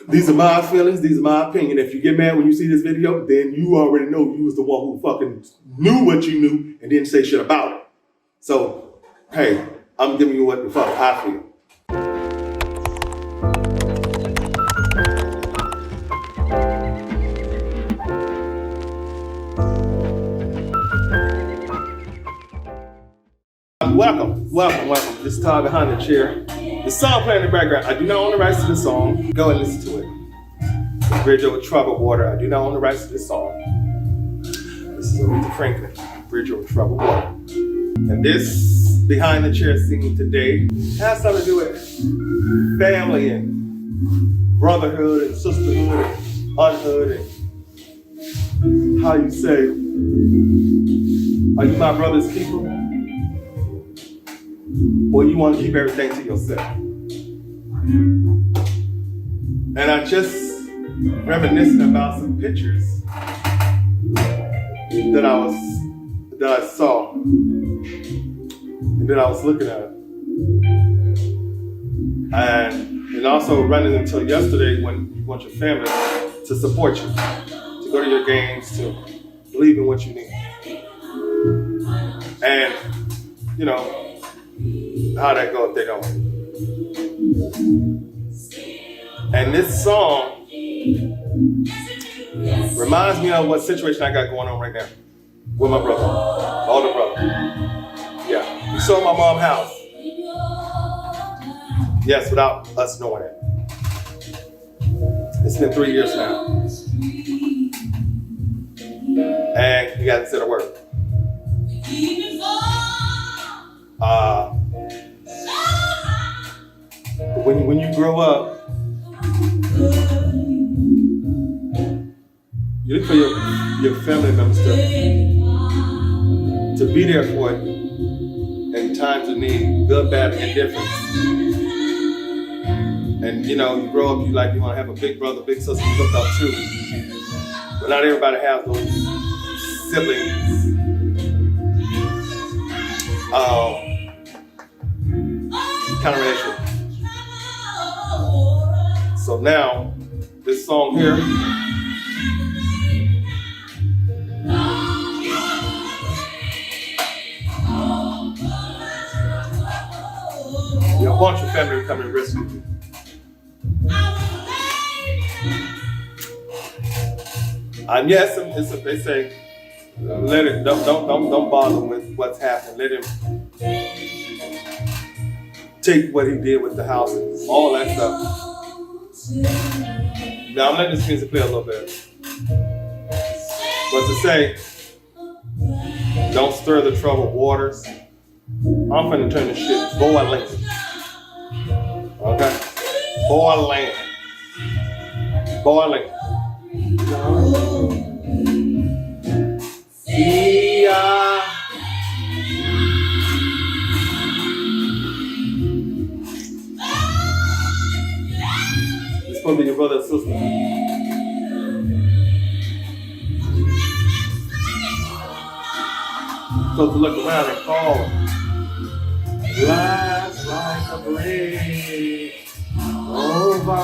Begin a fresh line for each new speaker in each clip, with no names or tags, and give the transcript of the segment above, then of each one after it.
These are my feelings. These are my opinion. If you get mad when you see this video, then you already know you was the one who fucking knew what you knew and didn't say shit about it. So, hey, I'm giving you what the fuck I feel. Welcome. This is Todd behind the chair. The song playing in the background. I do not own the rights to this song. Go and listen to it. Bridge Over Troubled Water. I do not own the rights to this song. This is Aretha Franklin. Bridge Over Troubled Water. And this behind the chair scene today has something to do with family and brotherhood and sisterhood and unhood and how you say, are you my brother's keeper? Or you want to keep everything to yourself? And I just reminiscing about some pictures that I saw and that I was looking at. And also running until yesterday when you want your family to support you, to go to your games, to believe in what you need. And, you know, how that go if they don't. And this song reminds me of what situation I got going on right now with my brother, my older brother. Yeah, we sold my mom's house. Yes, without us knowing it. It's been 3 years now. And we got to set to work. When you grow up, you look for your family members to be there for you in times of need, good, bad, and indifference. And you know, you grow up, you want to have a big brother, big sister you look up to. But not everybody has those siblings. Kind of relationship. So now, this song here, you want your family to come and rescue you. And yes, they say, let it, don't bother with what's happening. Let him take what he did with the house and all that stuff. Now I'm letting this music play a little bit. But to say, don't stir the troubled waters, I'm finna turn this shit boiling. Okay? Boiling. It's supposed to be your brother and sister. Supposed to look around and call them. Lies like a bridge over.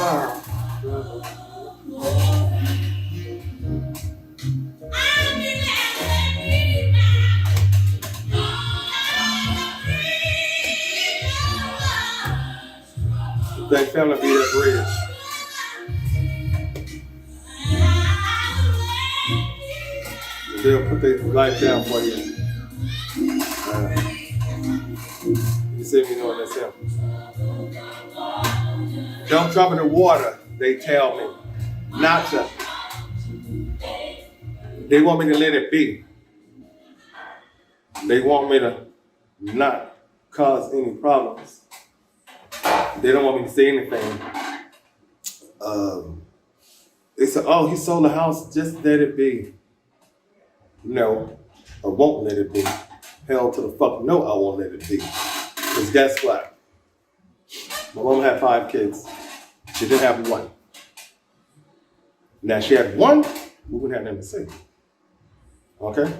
That family be that bridge. They'll put their life down for you. You see me knowing that's him. Don't drop in the water, they tell me. Not to. They want me to let it be. They want me to not cause any problems. They don't want me to say anything. They said, oh, he sold the house, just let it be. No, I won't let it be. Hell to the fuck no, I won't let it be. Because guess what? My mom had 5 kids. She didn't have 1. Now she had 1, we wouldn't have nothing to say. Okay?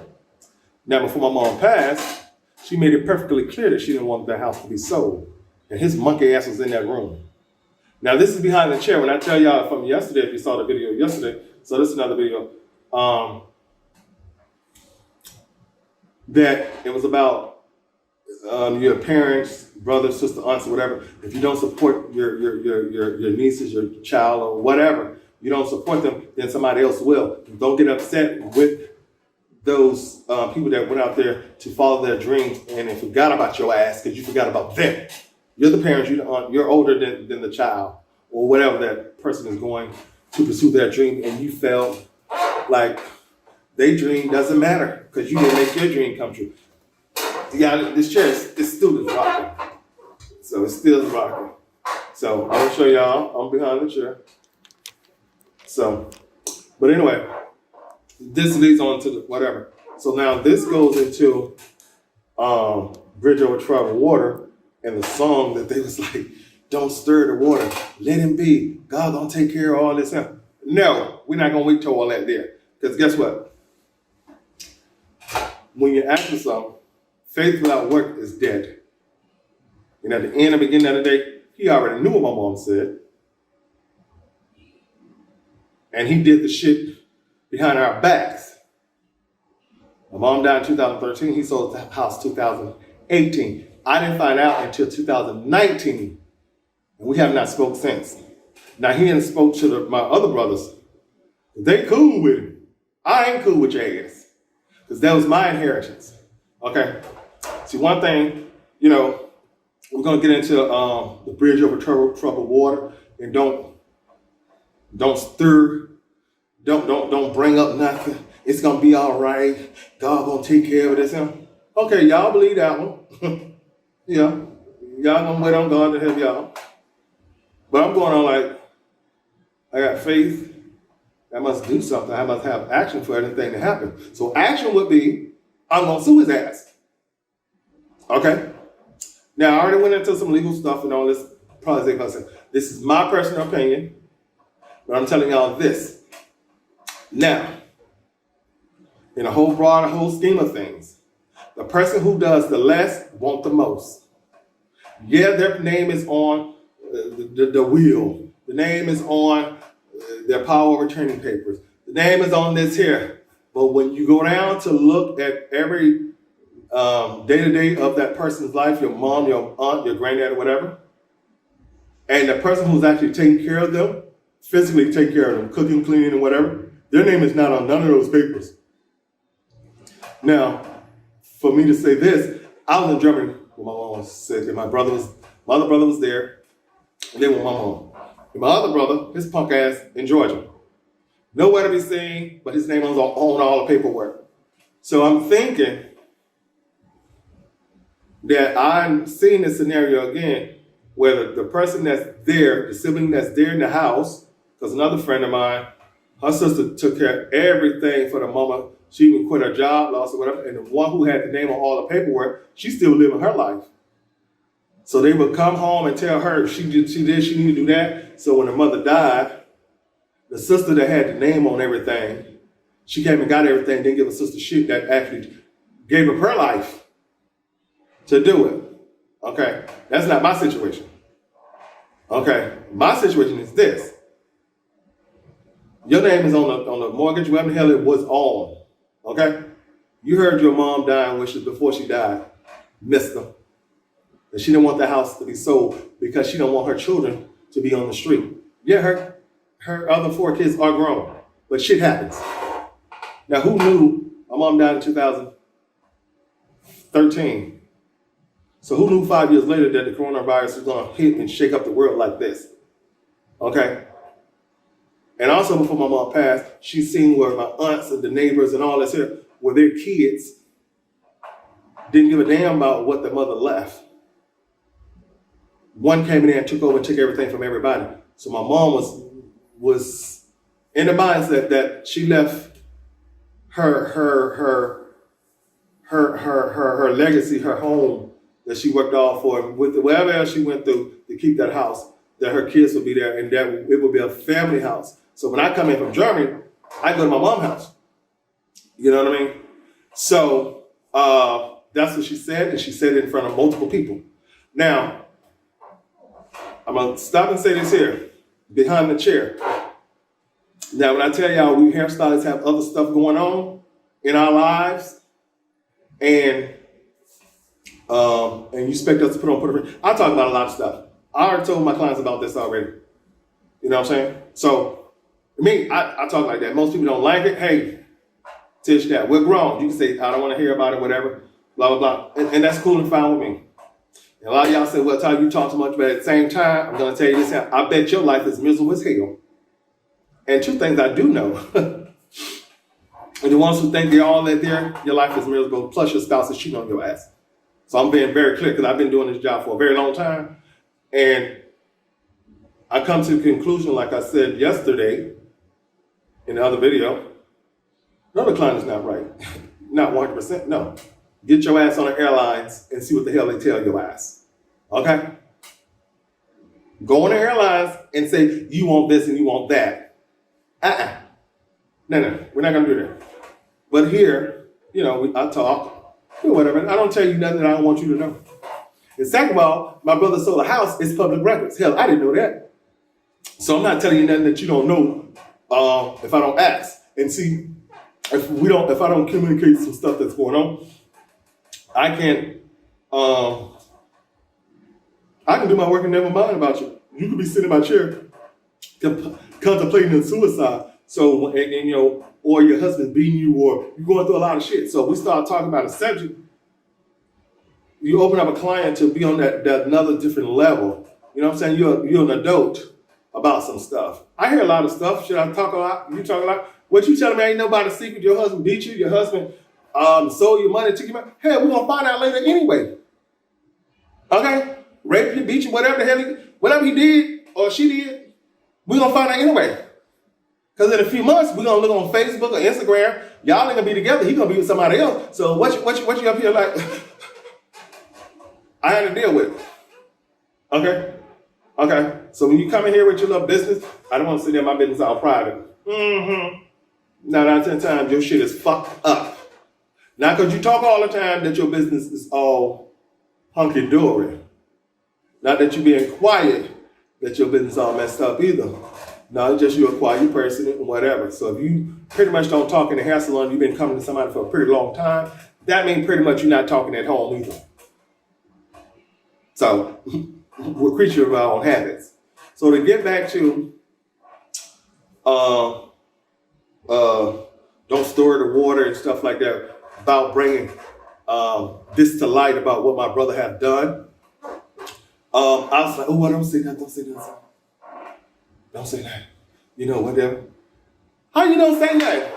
Now before my mom passed, she made it perfectly clear that she didn't want the house to be sold. And his monkey ass was in that room. Now this is behind the chair. When I tell y'all from yesterday, if you saw the video yesterday, so this is another video, that it was about your parents, brothers, sister, aunts, or whatever. If you don't support your nieces, your child, or whatever, you don't support them, then somebody else will. Don't get upset with those people that went out there to follow their dreams and they forgot about your ass because you forgot about them. You're the parents, you're older than the child or whatever that person is going to pursue their dream, and you felt like their dream doesn't matter because you didn't make your dream come true. Yeah, this chair is still rocking. So it's still rocking. So I'm gonna show y'all, I'm behind the chair. So, but anyway, this leads on to the whatever. So now this goes into Bridge Over Troubled Water and the song that they was like, don't stir the water, let him be. God don't take care of all this. No, we're not gonna wait till all that there. Because guess what? When you're asking something, faith without work is dead. And at the end and beginning of the day, he already knew what my mom said. And he did the shit behind our backs. My mom died in 2013. He sold the house 2018. I didn't find out until 2019. And we have not spoke since. Now he didn't spoke to my other brothers. They cool with him. I ain't cool with your ass. Because that was my inheritance. Okay? See, one thing, we're going to get into the Bridge Over Troubled Water, and don't stir, don't bring up nothing. It's going to be all right. God going to take care of this. Okay, y'all believe that one. Yeah. Y'all going to wait on God to help y'all. But I'm going on like, I got faith. I must do something. I must have action for anything to happen. So action would be, I'm going to sue his ass. Okay? Now, I already went into some legal stuff and all this. Probably this is my personal opinion, but I'm telling y'all this. Now, in a whole scheme of things, the person who does the less want the most. Yeah, their name is on the wheel. The name is on their power of attorney papers. The name is on this here. But when you go down to look at every day-to-day of that person's life, your mom, your aunt, your granddad, or whatever, and the person who's actually taking care of them, physically taking care of them, cooking, cleaning, and whatever, their name is not on none of those papers. Now, for me to say this, I was in Germany when my mom was sick, and my other brother was there, and then with my mom. And my other brother, his punk ass, in Georgia. Nowhere to be seen, but his name was on all the paperwork. So I'm thinking that I'm seeing this scenario again, where the person that's there, the sibling that's there in the house, because another friend of mine, her sister took care of everything for the mama. She even quit her job, lost or whatever, and the one who had the name on all the paperwork, she's still living her life. So they would come home and tell her she need to do that. So when her mother died, the sister that had the name on everything, she came and got everything, didn't give a sister shit that actually gave up her life to do it. Okay, that's not my situation. Okay, my situation is this. Your name is on the mortgage, whatever the hell it was on. Okay, you heard your mom dying wishes before she died, missed them. And she didn't want the house to be sold because she don't want her children to be on the street. Yeah, her other 4 kids are grown, but shit happens. Now, who knew my mom died in 2013? So who knew 5 years later that the coronavirus was going to hit and shake up the world like this? Okay? And also before my mom passed, she's seen where my aunts and the neighbors and all this here, where their kids didn't give a damn about what their mother left. One came in there and took over and took everything from everybody. So my mom was in the mindset that she left her legacy, her home that she worked all for, with whatever else she went through to keep that house, that her kids would be there and that it would be a family house. So when I come in from Germany, I go to my mom's house. You know what I mean? So that's what she said, and she said it in front of multiple people. Now, I'm gonna stop and say this here, behind the chair. Now, when I tell y'all we hairstylists have other stuff going on in our lives, and you expect us to put on, I talk about a lot of stuff. I already told my clients about this already. You know what I'm saying? So, me, I talk like that. Most people don't like it. Hey, tish that. We're grown. You can say, I don't want to hear about it, whatever, blah, blah, blah. And that's cool and fine with me. And a lot of y'all say, well, Todd, you talk too much, but at the same time, I'm going to tell you this. I bet your life is miserable as hell. And two things I do know. And the ones who think they're all that there, your life is miserable, plus your spouse is cheating on your ass. So I'm being very clear because I've been doing this job for a very long time. And I come to the conclusion, like I said yesterday in the other video, no, the client is not right. Not 100%, no. Get your ass on the airlines and see what the hell they tell your ass. Okay? Go on the airlines and say, you want this and you want that. No, we're not going to do that. But here, you know, I talk, whatever. I don't tell you nothing that I don't want you to know. And second of all, my brother sold a house. It's public records. Hell, I didn't know that. So I'm not telling you nothing that you don't know if I don't ask. And see, if I don't communicate some stuff that's going on, I can do my work and never mind about you. You could be sitting in my chair contemplating suicide. So, and you know, or your husband beating you, or you're going through a lot of shit. So we start talking about a subject. You open up a client to be on that another different level. You know what I'm saying? You're an adult about some stuff. I hear a lot of stuff. Should I talk a lot? You talk a lot? What you telling me ain't nobody secret? Your husband beat you? Your husband sold your money, took your money? Hell, we're going to find out later anyway. Okay? Rape you, beat you, whatever the hell whatever he did or she did, we're going to find out anyway. Because in a few months, we're going to look on Facebook or Instagram. Y'all ain't going to be together. He's going to be with somebody else. So what you up here like? I had to deal with it. Okay? So when you come in here with your little business, I don't want to sit there my business all private. Mm-hmm. 9 out of 10 times, your shit is fucked up. Not because you talk all the time that your business is all hunky-dory. Not that you being quiet that your business all messed up either. No, it's just you're a quiet person and whatever. So if you pretty much don't talk in the hair salon, you've been coming to somebody for a pretty long time, that means pretty much you're not talking at home either. So we're creatures of our own habits. So to get back to don't store the water and stuff like that, about bringing this to light about what my brother had done. I was like, oh, don't say that. Don't say that. You know, whatever. How you don't say that?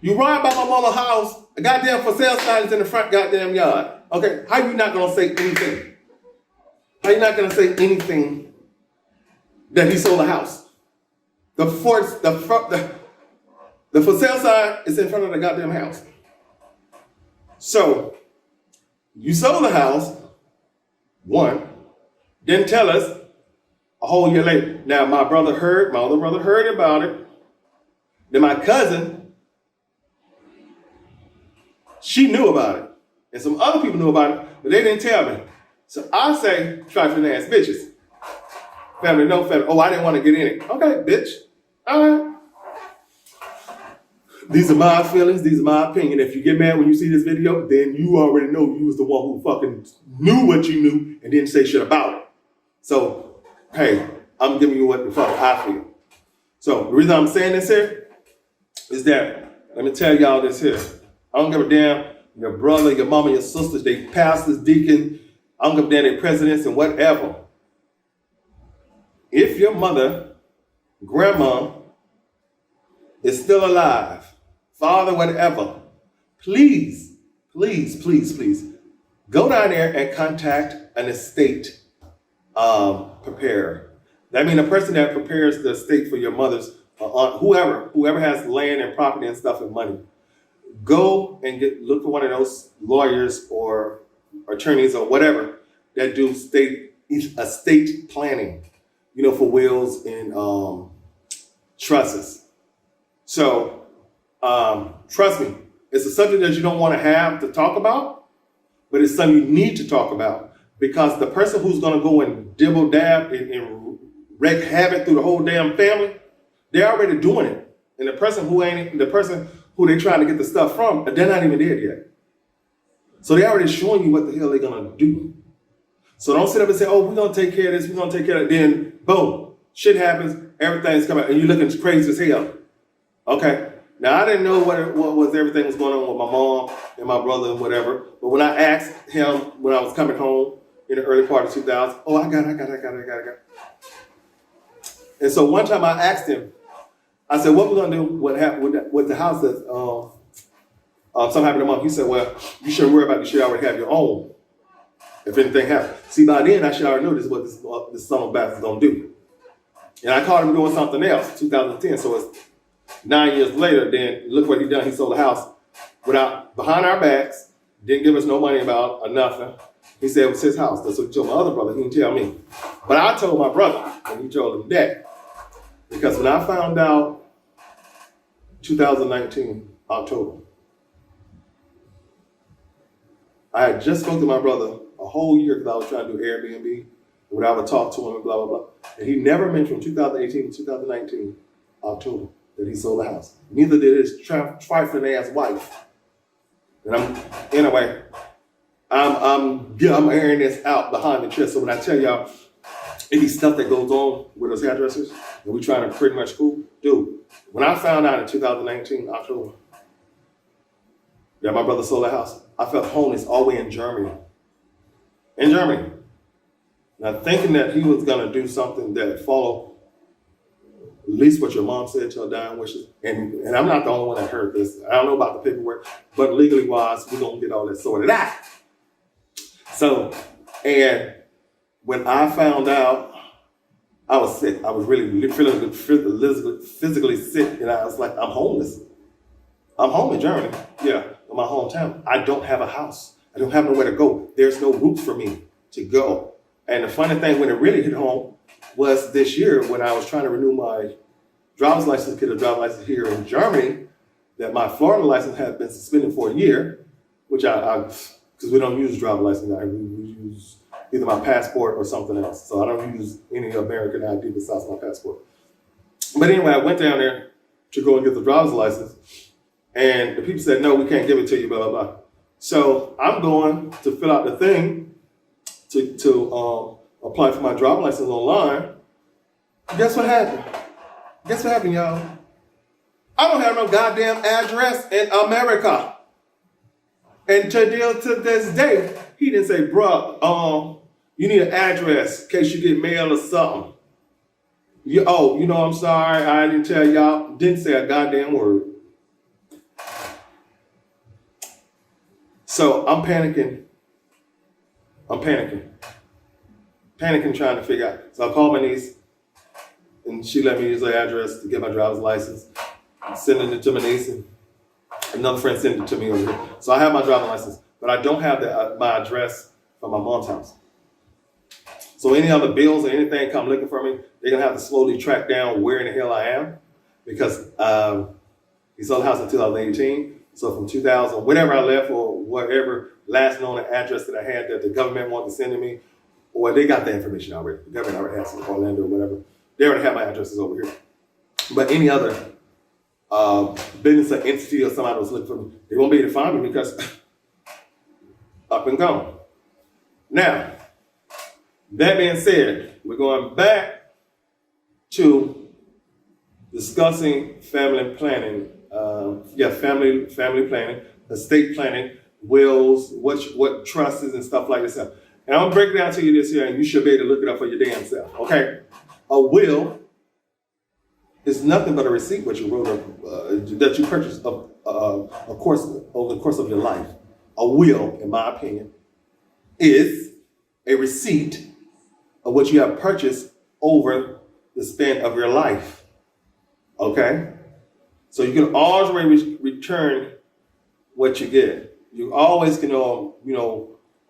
You ride by my mama's house, a goddamn for sale sign is in the front goddamn yard. Okay, how you not gonna say anything? How you not gonna say anything that he sold a house? The for sale sign is in front of the goddamn house. So, you sold the house, one, didn't tell us a whole year later. Now, my other brother heard about it. Then my cousin, she knew about it. And some other people knew about it, but they didn't tell me. So I say, trifling ass bitches. Family, no family. Oh, I didn't want to get in it. Okay, bitch. All right. These are my feelings. These are my opinion. If you get mad when you see this video, then you already know you was the one who fucking knew what you knew and didn't say shit about it. So, hey, I'm giving you what the fuck I feel. So the reason I'm saying this here is that, let me tell y'all this here. I don't give a damn, your brother, your mama, your sisters, they pastors, deacons, I don't give a damn, they presidents and whatever. If your mother, grandma, is still alive, father, whatever, please, go down there and contact an estate preparer. That means a person that prepares the estate for your mother's aunt, whoever has land and property and stuff and money. Go and look for one of those lawyers or attorneys or whatever that do estate planning, for wills and trusts. So, trust me, it's a subject that you don't want to have to talk about, but it's something you need to talk about because the person who's gonna go and dibble dab and wreak havoc through the whole damn family, they're already doing it. And the person who they trying to get the stuff from, they're not even dead yet. So they're already showing you what the hell they're gonna do. So don't sit up and say, oh, we're gonna take care of this, we're gonna take care of it. Then boom, shit happens, everything's coming out, and you're looking crazy as hell. Okay. Now I didn't know what everything was going on with my mom and my brother and whatever. But when I asked him when I was coming home in the early part of 2000, oh, I got it. And so one time I asked him, I said, what we gonna do with the house that something happened to mom? He said, well, you shouldn't worry about it. You should already have your own if anything happens. See, by then I should already know this is what this son of a bastard is gonna do. And I caught him doing something else, 2010. So it's 9 years later, then look what he done. He sold the house behind our backs, didn't give us no money about or nothing. He said it was his house. That's what he told my other brother. He didn't tell me. But I told my brother, and he told him that. Because when I found out 2019, October, I had just spoke to my brother a whole year because I was trying to do Airbnb. When I would talk to him and blah, blah, blah. And he never mentioned from 2018 to 2019, October, that he sold the house. Neither did his trifling ass wife. And I'm airing this out behind the chest. So when I tell y'all any stuff that goes on with those hairdressers, and we trying to pretty much cool, dude, when I found out in 2019, October, that my brother sold the house, I felt homeless all the way in Germany. In Germany. Now thinking that he was gonna do something that followed at least what your mom said to her dying wishes, and I'm not the only one that heard this. I don't know about the paperwork, but legally wise, we're gonna get all that sorted out. So, and when I found out, I was sick. I was really feeling physically sick, and I was like, I'm homeless. I'm home in Germany, yeah, in my hometown. I don't have a house. I don't have nowhere to go. There's no route for me to go. And the funny thing, when it really hit home, was this year when I was trying to renew my driver's license, get a driver's license here in Germany, that my Florida license had been suspended for a year, which because we don't use driver's license, we use either my passport or something else. So I don't use any American ID besides my passport. But anyway, I went down there to go and get the driver's license, and the people said, no, we can't give it to you, blah, blah, blah. So I'm going to fill out the thing to apply for my driver's license online. Guess what happened? Guess what happened, y'all? I don't have no goddamn address in America. And to this day, he didn't say, bruh, you need an address in case you get mail or something. I'm sorry, I didn't tell y'all. Didn't say a goddamn word. So I'm panicking. Panicking, trying to figure out. So I called my niece, and she let me use her address to get my driver's license. I'm sending it to my niece, and another friend sent it to me over here. So I have my driver's license, but I don't have my address from my mom's house. So any other bills or anything come looking for me, they're gonna have to slowly track down where in the hell I am, because he sold the house in 2018. So from 2000, whenever I left, or whatever last known address that I had that the government wanted to send to me, or they got the information already. The government already has it, Orlando or whatever. They already have my addresses over here. But any other business or entity or somebody was looking for me, they won't be able to find me because up and gone. Now, that being said, we're going back to discussing family planning. Family planning, estate planning, wills, what trusts and stuff like this. And I'm gonna break it down to you this here, and you should be able to look it up for your damn self. Okay, a will is nothing but a receipt what you wrote up that you purchased over the course of your life. A will, in my opinion, is a receipt of what you have purchased over the span of your life. Okay? So you can always return what you get. You always can,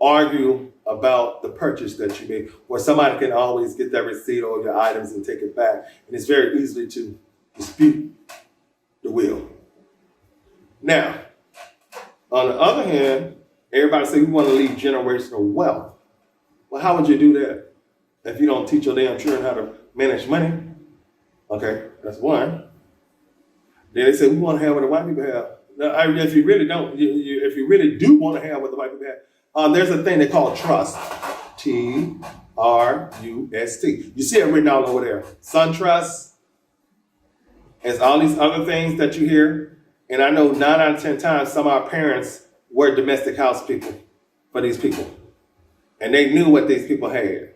argue about the purchase that you made, or somebody can always get that receipt or your items and take it back. And it's very easy to dispute the will. Now, on the other hand, everybody say we want to leave generational wealth. Well, how would you do that if you don't teach your damn children how to manage money? Okay, that's one. Then they say we want to have what the white people have. Now, if you really don't, if you really do want to have what the white people have, there's a thing they call trust. Trust. You see it written all over there. SunTrust. There's all these other things that you hear. And I know 9 out of 10 times some of our parents were domestic house people for these people. And they knew what these people had.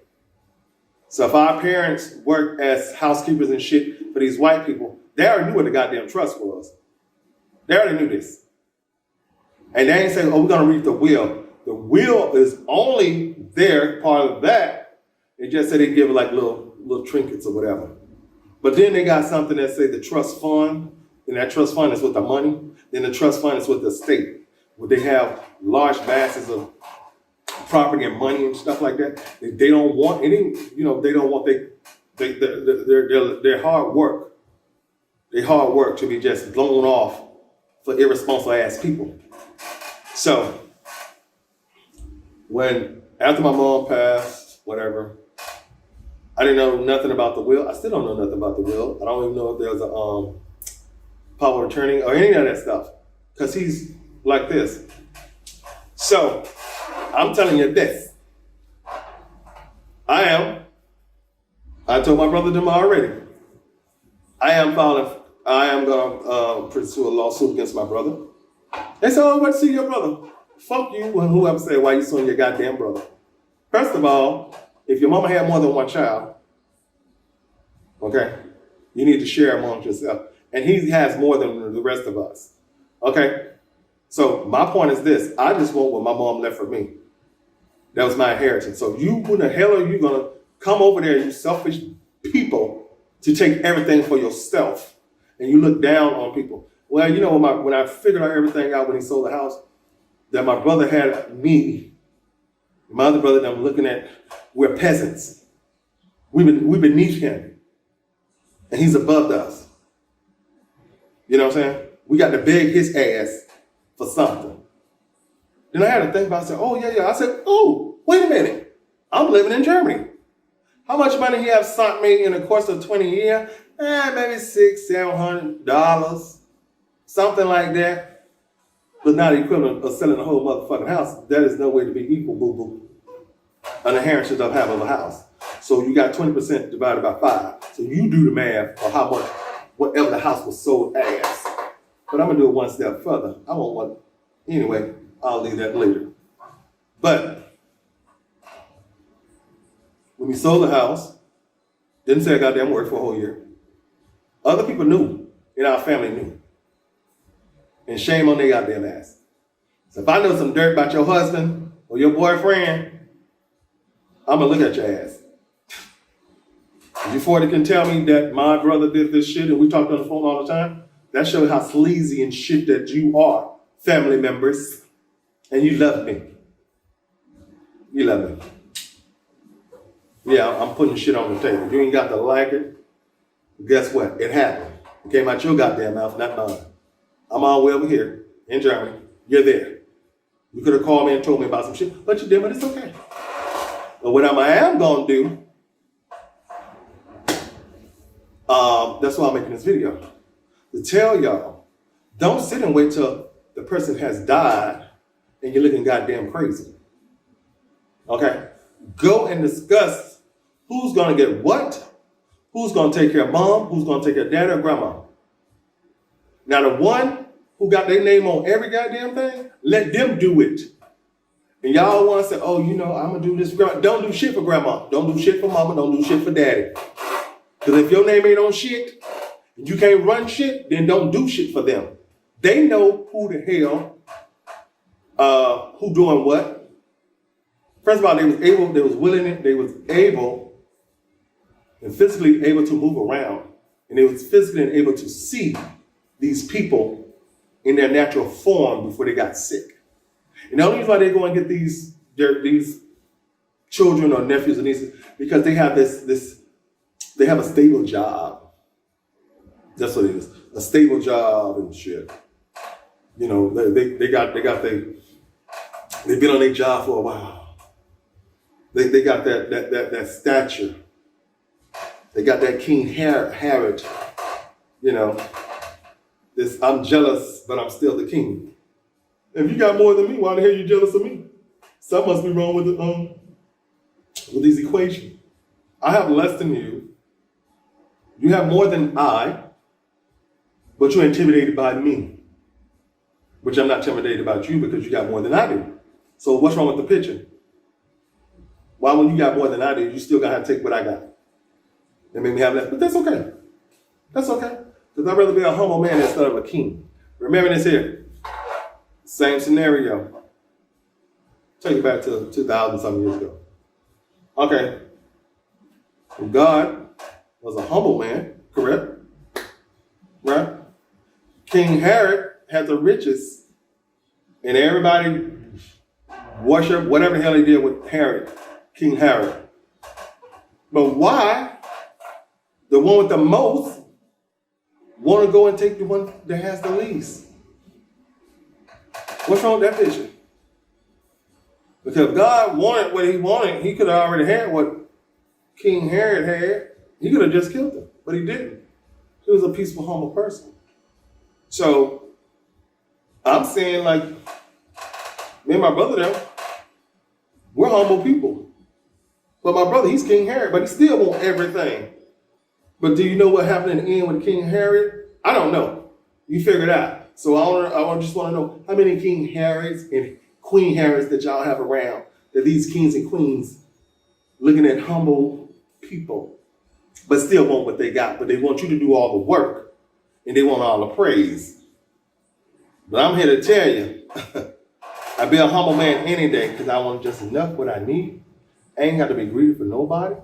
So if our parents worked as housekeepers and shit for these white people, they already knew what the goddamn trust was. They already knew this. And they ain't saying, oh, we're going to read the will. The will is only there, part of that. It just said they give it like little trinkets or whatever. But then they got something that say the trust fund, and that trust fund is with the money. Then the trust fund is with the state, where they have large masses of property and money and stuff like that. They don't want any, they don't want their hard work. Their hard work to be just blown off for irresponsible ass people. So after my mom passed, whatever, I didn't know nothing about the will. I still don't know nothing about the will. I don't even know if there's a power of attorney or any of that stuff, because he's like this. So I'm telling you this. I told my brother them already. I am going to pursue a lawsuit against my brother. They said, oh, what to see your brother? Fuck you and whoever said, why you suing your goddamn brother? First of all, if your mama had more than one child, okay, you need to share amongst yourself. And he has more than the rest of us. Okay? So my point is this. I just want what my mom left for me. That was my inheritance. So who the hell are you going to come over there, you selfish people, to take everything for yourself? And you look down on people. Well, when I figured out everything out when he sold the house, that my brother had me, my other brother that I'm looking at, we're peasants. We're beneath him. And he's above us. You know what I'm saying? We got to beg his ass for something. Then I had to think about it. I said, oh, yeah. I said, oh, wait a minute. I'm living in Germany. How much money he have sent me in the course of 20 years? Maybe $600-$700, something like that. But not the equivalent of selling a whole motherfucking house. That is no way to be equal, boo-boo. An inheritance of having a house. So you got 20% divided by 5. So you do the math of how much, whatever the house was sold as. But I'm going to do it one step further. I won't want, anyway, I'll leave that later. But when we sold the house, didn't say a goddamn word for a whole year. Other people knew, and our family knew. And shame on their goddamn ass. So if I know some dirt about your husband or your boyfriend, I'm going to look at your ass. Before they can tell me that my brother did this shit and we talked on the phone all the time, that shows how sleazy and shit that you are, family members. And you love me. You love me. Yeah, I'm putting shit on the table. You ain't got to like it. Guess what? It happened. It came out your goddamn mouth, not mine. I'm all the way over here in Germany. You're there. You could have called me and told me about some shit, but you did, but it's okay. But what I am going to do, that's why I'm making this video. To tell y'all, don't sit and wait till the person has died and you're looking goddamn crazy. Okay? Go and discuss who's going to get what, who's going to take care of mom, who's going to take care of dad or grandma. Now, the one who got their name on every goddamn thing, let them do it. And y'all want to say, oh, I'm going to do this for grandma. Don't do shit for grandma. Don't do shit for mama. Don't do shit for daddy. Because if your name ain't on shit, and you can't run shit, then don't do shit for them. They know who the hell, who doing what. First of all, they was able and physically able to move around. And they was physically able to see these people in their natural form before they got sick. And the only reason why they go and get these children or nephews and nieces, because they have they have a stable job. That's what it is. A stable job and shit. They've been on their job for a while. They got that stature. They got that king heritage. You know, this I'm jealous, but I'm still the king. If you got more than me, why the hell are you jealous of me? Something must be wrong with these equations. I have less than you. You have more than I, but you're intimidated by me. Which I'm not intimidated about you because you got more than I do. So what's wrong with the picture? Why when you got more than I do, you still gotta take what I got? That made me have that, but that's okay. That's okay. Because I'd rather be a humble man instead of a king. Remember this here. Same scenario. Take it back to 2,000 some years ago. Okay. God was a humble man, correct? Right? King Herod had the riches, and everybody worshiped whatever the hell he did with Herod, King Herod. But why the one with the most want to go and take the one that has the least? What's wrong with that vision? Because if God wanted what he wanted, he could have already had what King Herod had. He could have just killed him, but he didn't. He was a peaceful, humble person. So I'm saying, like, me and my brother there, we're humble people. But my brother, he's King Herod, but he still wants everything. But do you know what happened in the end with King Herod? I don't know. You figure it out. So I just want to know how many King Herods and Queen Herods that y'all have around, that these kings and queens looking at humble people, but still want what they got, but they want you to do all the work and they want all the praise. But I'm here to tell you, I'd be a humble man any day because I want just enough what I need. I ain't got to be greedy for nobody.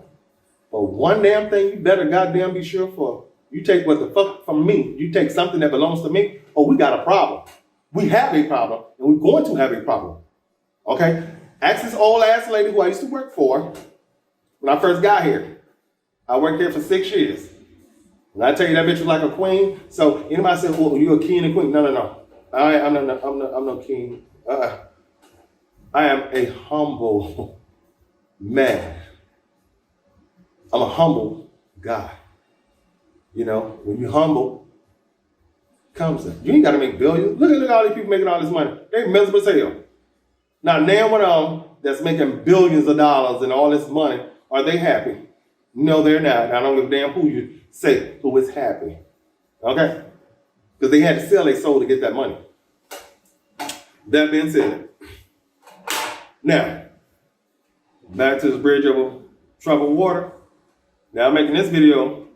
But one damn thing you better goddamn be sure for. You take what the fuck from me. You take something that belongs to me. Oh, we got a problem. We have a problem, and we're going to have a problem. Okay? Ask this old ass lady who I used to work for when I first got here. I worked here for 6 years. And I tell you, that bitch was like a queen. So anybody said, well, you a king and queen? No. I'm no king. I am a humble man. I'm a humble guy. You know, when you're humble, comes in. You ain't got to make billions. Look at all these people making all this money. They miserable as hell. Now, name one of them that's making billions of dollars and all this money, are they happy? No, they're not. I don't give a damn who you say who is happy. Okay? Because they had to sell their soul to get that money. That being said, now, back to this bridge over troubled water. Now, I'm making this video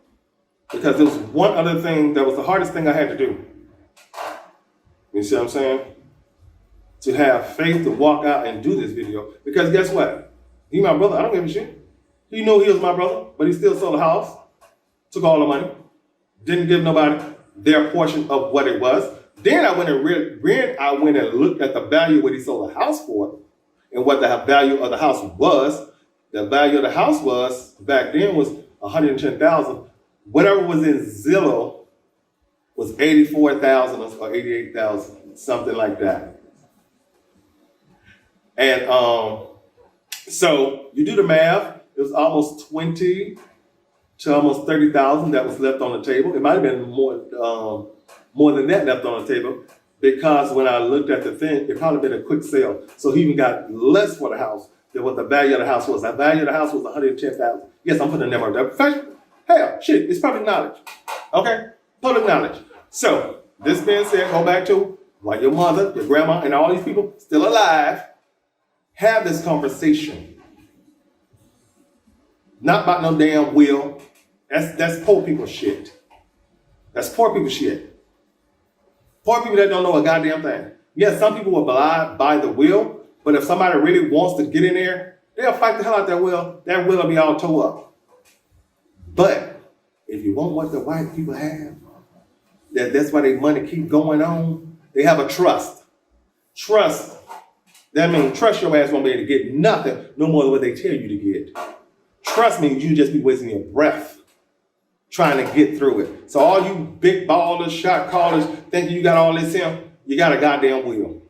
because there was one other thing that was the hardest thing I had to do. You see what I'm saying? To have faith to walk out and do this video. Because guess what? He my brother. I don't give a shit. He knew he was my brother, but he still sold the house, took all the money, didn't give nobody their portion of what it was. Then I went and looked at the value of what he sold the house for and what the value of the house was. The value of the house was, back then, was $110,000. Whatever was in Zillow was $84,000 or $88,000, something like that. And so you do the math. It was almost 20 to almost 30,000 that was left on the table. It might have been more than that left on the table, because when I looked at the thing, it probably been a quick sale. So he even got less for the house than what the value of the house was. The value of the house was $110,000. Yes, I'm putting a number on that. Hell, shit, it's public knowledge. Okay? Public knowledge. So, this being said, go back to why your mother, your grandma, and all these people still alive have this conversation. Not about no damn will. That's poor people shit. That's poor people shit. Poor people that don't know a goddamn thing. Yes, some people will buy the will, but if somebody really wants to get in there, they'll fight the hell out that will. That will be all tore up. But if you want what the white people have, that's why their money keep going on. They have a trust. Trust. That means trust your ass won't be able to get nothing no more than what they tell you to get. Trust means you just be wasting your breath trying to get through it. So all you big ballers, shot callers, thinking you got all this in, you got a goddamn will.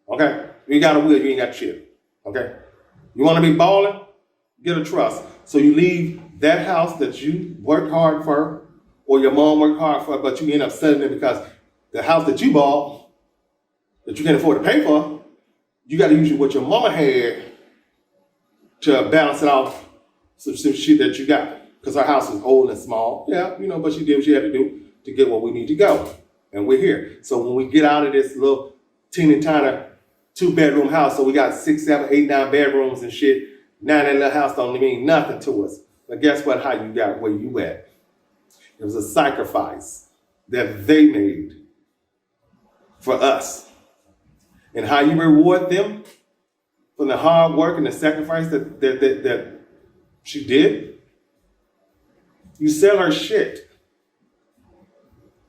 Okay? You got a will, you ain't got shit. Okay? You want to be balling? Get a trust. So you leave that house that you worked hard for, or your mom worked hard for, but you end up selling it because the house that you bought, that you can't afford to pay for, you got to use what your mama had to balance it off some shit that you got. Because our house is old and small. Yeah, but she did what she had to do to get where we need to go. And we're here. So when we get out of this little teeny tiny 2-bedroom house, so we got 6, 7, 8, 9 bedrooms and shit, now that little house don't mean nothing to us. But guess what? How you got where you at? It was a sacrifice that they made for us. And how you reward them for the hard work and the sacrifice that she did, you sell her shit.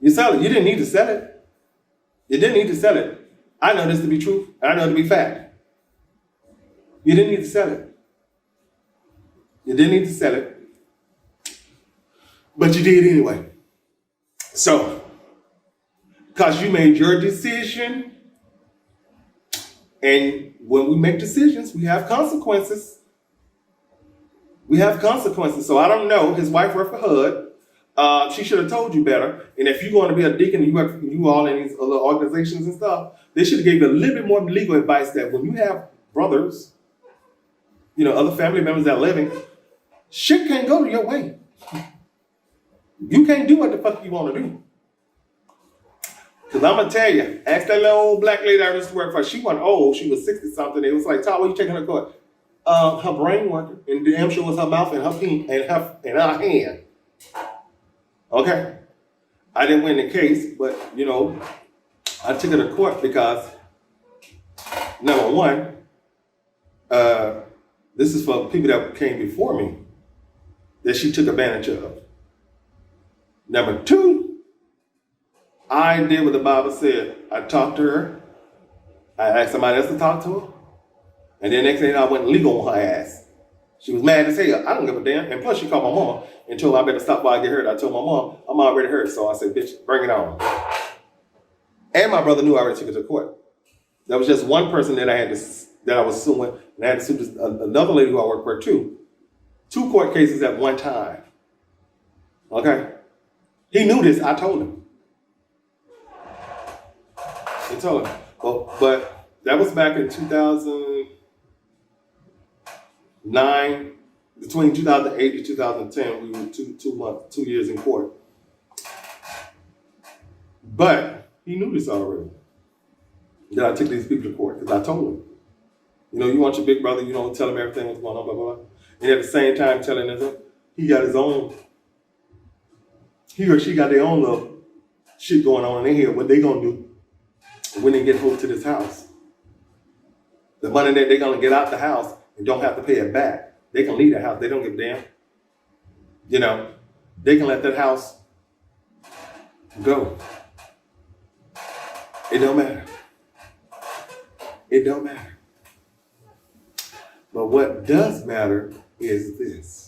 You sell it. You didn't need to sell it. You didn't need to sell it. I know this to be true. I know it to be fact. You didn't need to sell it. You didn't need to sell it. But you did anyway. So, because you made your decision, and when we make decisions, we have consequences. We have consequences. So I don't know. His wife worked for HUD. She should have told you better. And if you're going to be a deacon, you all in these other organizations and stuff, they should have gave you a little bit more legal advice that when you have brothers, other family members that are living, shit can't go your way. You can't do what the fuck you want to do. Because I'm going to tell you, ask that little old black lady I used to work for. She wasn't old. She was 60-something. It was like, Todd, what are you taking her to court? Her brain working, and damn sure was her mouth and her pen and her hand. Okay? I didn't win the case, but, I took her to court because, number one, this is for people that came before me that she took advantage of. Number two, I did what the Bible said. I talked to her. I asked somebody else to talk to her. And then next thing I went legal on her ass. She was mad as hell. I don't give a damn. And plus she called my mama and told me I better stop while I get hurt. I told my mom, I'm already hurt. So I said, bitch, bring it on. And my brother knew I already took it to court. There was just one person that I was suing. And I had to sue another lady who I worked for too. 2 court cases at one time. Okay? He knew this. I told him. I told him. Well, but that was back in 2009, between 2008 to 2010, we were 2 years in court. But he knew this already, that I took these people to court, because I told him. You want your big brother, you don't tell him everything what's going on, blah, blah, blah. And at the same time telling him, he got his own, he or she got their own little shit going on in here, what they gonna do when they get home to this house. The money that they're gonna get out the house and don't have to pay it back. They can leave the house, they don't give a damn. They can let that house go. It don't matter. It don't matter. But what does matter is this.